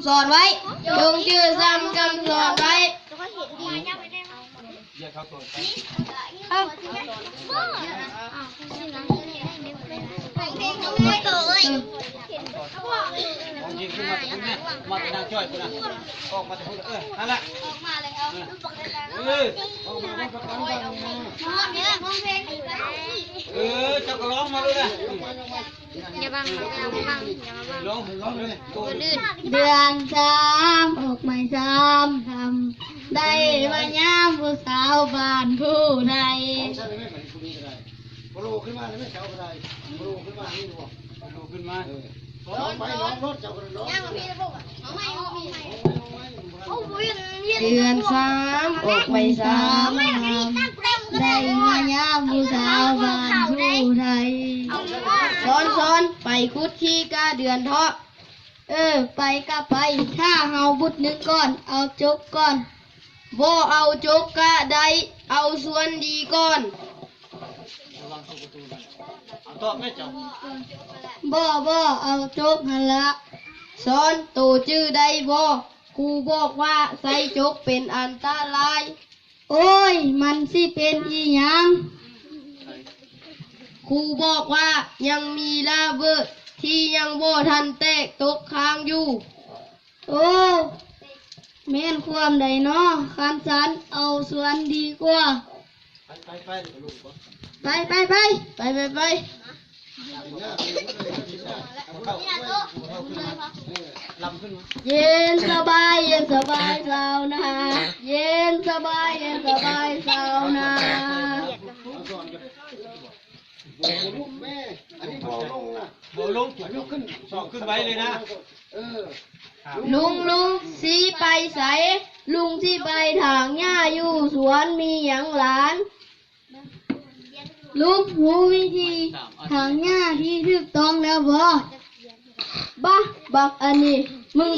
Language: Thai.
สอนไว้จงชื่อซ้ำคำสอนไว้ยิงขึ้นมาตรงนี้มาตรงนั้นช่วยคุณนะออกมาตรงนี้นั่นแหละออกมาเลยครับออกมาได้ประกันบ้างเจ้าก็ร้องมาเลยนะอย่าบังอย่ามาร้องเลยตัวลื่น เดือนสามออกไม่ซ้ำทำได้มาย้ำผู้สาวบ้านผู้ใด บลูขึ้นมาเลยไม่เจ้าอะไรบลูขึ้นมานี่ดู ดูขึ้นมา ร้องไปร้องรถเจ้าก็ร้อง เดือนสามออกไม่ซ้ำได้มาย้ำผู้สาวบ้านผู้ใดซ้อนไปคุดขี้กาเดือนเทาะไปก็ไปถ้าเฮาบุดหนึ่งก่อนเอาจกก่อนบ่เอาจกกะได้เอาส่วนดีก่อน ต่อไม่เจ้า บ่เอาจกหันละสอนตูชื่อได้บ่ครูบอกว่าใส่จกเป็นอันตราย โอ้ยมันสิเป็นอีหยังครูบอกว่ายังมีลาเบอร์ที่ยังบ่ทันแตกตกค้างอยู่โอ้แม่นความใดเนาะคันสันเอาส่วนดีกว่าไปลำขึ้นมา เย็นสบายสาวนาเย็นสบายสาวนา ลูกแม่อันนี้บอกลงนะ โบลงยกขึ้นสองขึ้นไว้เลยนะ ลุงสีไปใสลุงที่ไปถางหญ้าอยู่สวนมีหยังหลานลุงรู้วิธีถางหญ้าที่ถูกต้องแล้วบ่บักอันนี้มึง